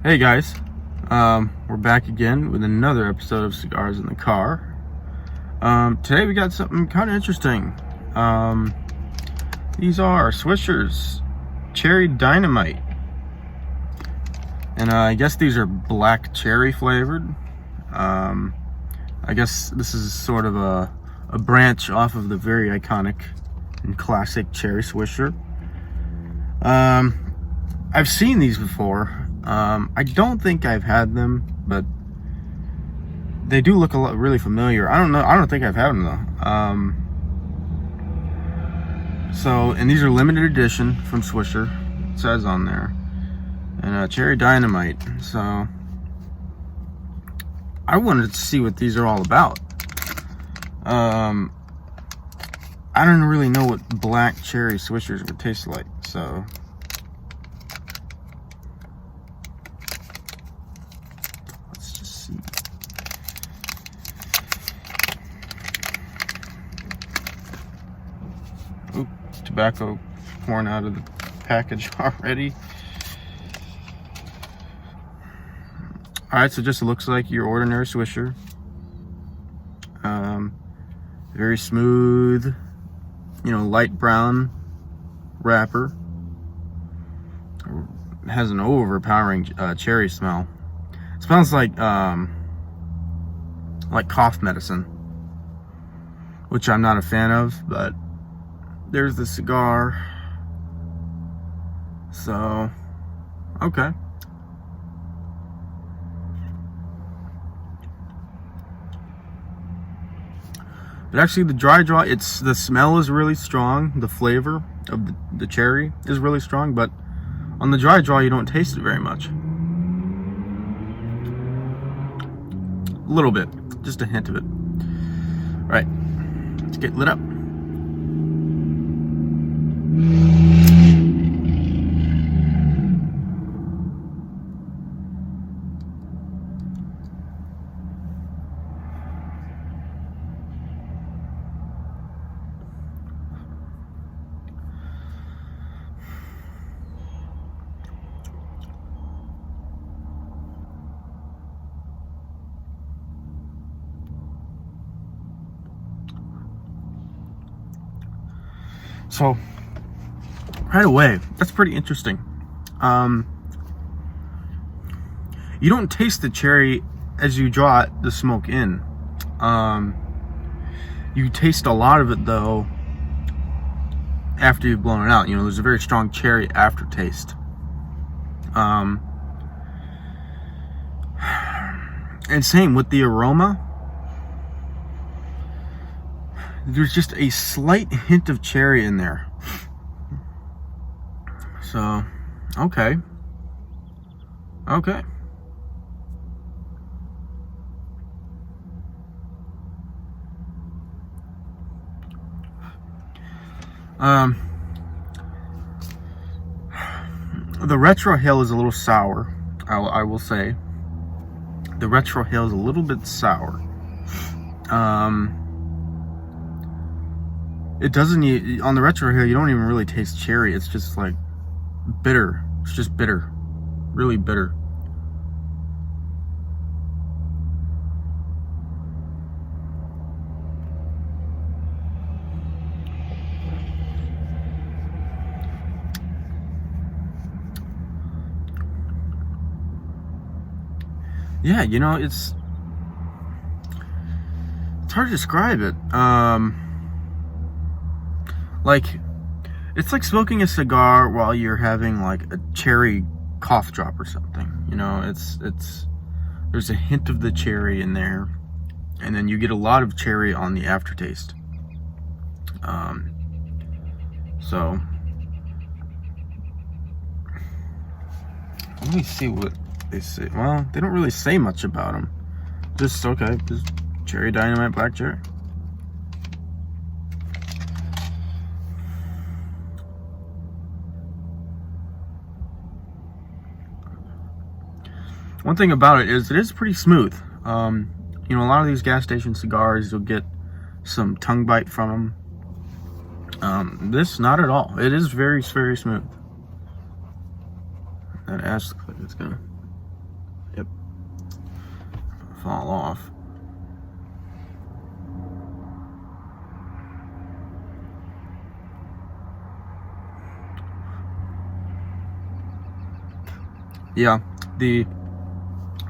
Hey guys, we're back again with another episode of Cigars in the Car. Today we got something kind of interesting. These are Swishers Cherry Dynamite, and I guess these are black cherry flavored. I guess this is sort of a branch off of the very iconic and classic cherry Swisher. I've seen these before. I don't think I've had them, but they do look really familiar. I don't know. I don't think I've had them though. And these are limited edition from Swisher. It says on there, and Cherry Dynamite. So I wanted to see what these are all about. I don't really know what black cherry Swishers would taste like, so. Oop, tobacco pouring out of the package already. Alright, so just looks like your ordinary Swisher. Very smooth, light brown wrapper. It has an overpowering cherry smell. It smells like cough medicine, which I'm not a fan of, but there's the cigar. So, okay. But actually the dry draw, the smell is really strong. The flavor of the cherry is really strong, but on the dry draw you don't taste it very much. A little bit, just a hint of it. All right, let's get lit up. So, right away, that's pretty interesting. You don't taste the cherry as you draw the smoke in. You taste a lot of it though after you've blown it out. There's a very strong cherry aftertaste. And same with the aroma. There's just a slight hint of cherry in there. So, okay. The retrohale is a little sour. I will say. The retrohale is a little bit sour. It doesn't, on the retrohale, you don't even really taste cherry. It's just like bitter. It's just bitter. Really bitter. Yeah, it's hard to describe it. It's like smoking a cigar while you're having like a cherry cough drop or something. There's a hint of the cherry in there, and then you get a lot of cherry on the aftertaste. So let me see what they say. Well, they don't really say much about them. Just Cherry Dynamite, black cherry. One thing about it is pretty smooth. A lot of these gas station cigars, you'll get some tongue bite from them. This, not at all. It is very, very smooth. That ash looks like it's gonna fall off. Yeah, the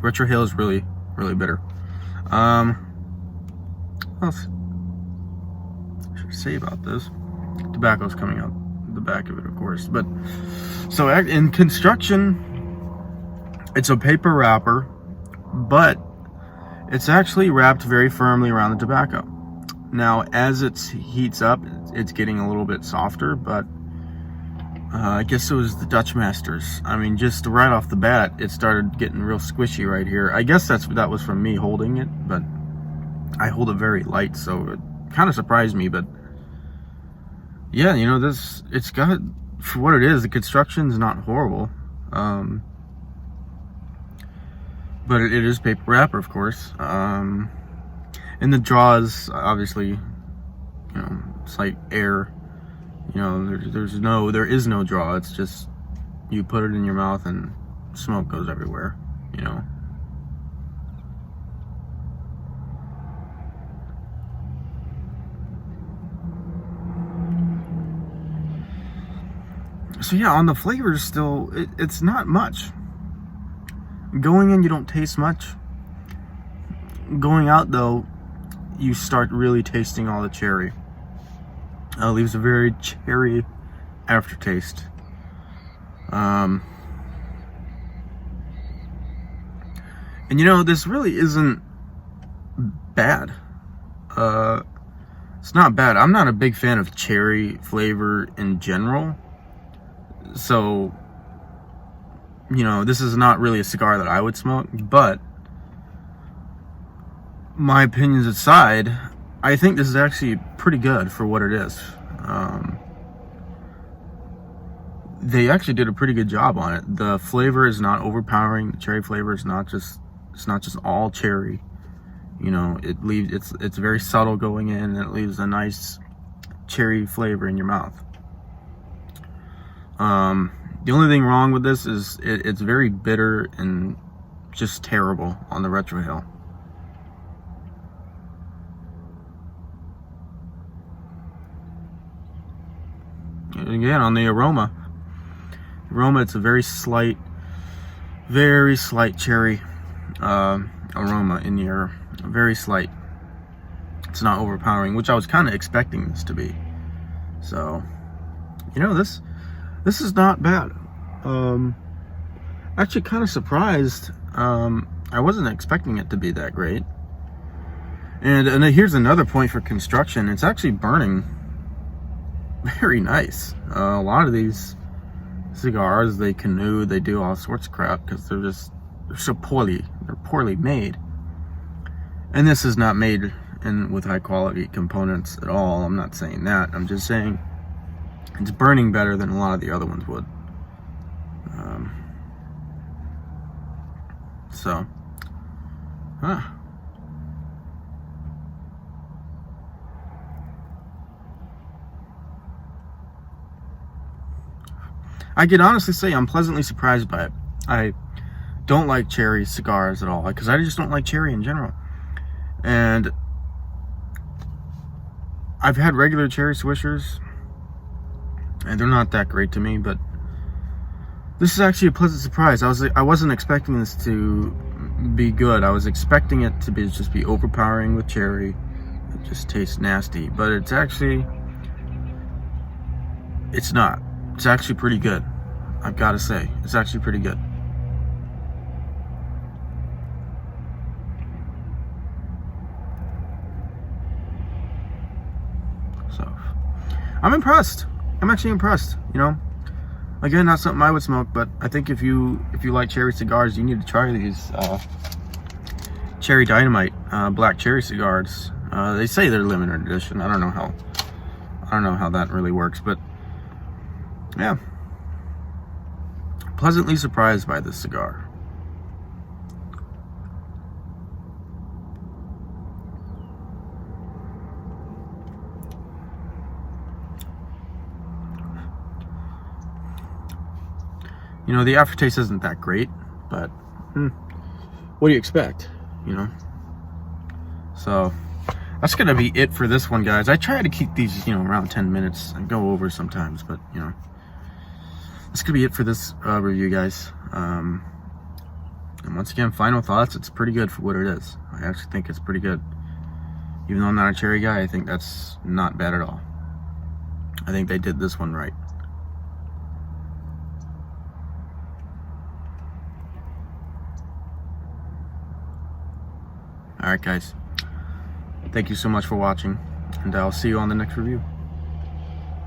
retrohale is really, really bitter. What else I should say about this? Tobacco's coming out the back of it, of course. But so in construction, it's a paper wrapper, but it's actually wrapped very firmly around the tobacco. Now, as it heats up, it's getting a little bit softer, but I guess it was the Dutch Masters. I mean, just right off the bat, it started getting real squishy right here. I guess that was from me holding it, but I hold it very light, so it kind of surprised me. But yeah, you know, it's got, for what it is, the construction's not horrible. But it is paper wrapper, of course. And the draws, obviously, you know, it's like air. You know, there is no draw. It's just you put it in your mouth and smoke goes everywhere, you know. So yeah, on the flavors still, it's not much. Going in, you don't taste much. Going out, though, you start really tasting all the cherry. Leaves a very cherry aftertaste. And you know, this really isn't bad. It's not bad. I'm not a big fan of cherry flavor in general. So, you know, this is not really a cigar that I would smoke, but my opinions aside, I think this is actually pretty good for what it is. They actually did a pretty good job on it. The flavor is not overpowering. The cherry flavor is not just, it's not just all cherry. You know, it's very subtle going in, and it leaves a nice cherry flavor in your mouth. The only thing wrong with this is it's very bitter and just terrible on the retrohale. And again, on the aroma, it's a very slight cherry aroma in the air. Very slight. It's not overpowering, which I was kind of expecting this to be. So, you know, this is not bad. Actually kind of surprised. I wasn't expecting it to be that great. And here's another point for construction. It's actually burning very nice. A lot of these cigars, they canoe, they do all sorts of crap because they're so poorly made. And this is not made with high quality components at all. I'm not saying that. I'm just saying it's burning better than a lot of the other ones would. I can honestly say I'm pleasantly surprised by it. I don't like cherry cigars at all, because I just don't like cherry in general. And I've had regular cherry Swishers, and they're not that great to me, but this is actually a pleasant surprise. I wasn't expecting this to be good. I was expecting it to just be overpowering with cherry. It just tastes nasty, but it's not. It's actually pretty good. I've got to say, it's actually pretty good. So, I'm impressed. I'm actually impressed, you know. Again, not something I would smoke, but I think if you like cherry cigars, you need to try these cherry Dynamite black cherry cigars. They say they're limited edition. I don't know how that really works, but yeah, pleasantly surprised by this cigar. You know, the aftertaste isn't that great, but what do you expect, you know? So that's gonna be it for this one, guys. I try to keep these, you know, around 10 minutes and go over sometimes, but you know, that's gonna be it for this review, guys. And once again, final thoughts, it's pretty good for what it is. I actually think it's pretty good. Even though I'm not a cherry guy, I think that's not bad at all. I think they did this one right. Alright, guys. Thank you so much for watching, and I'll see you on the next review.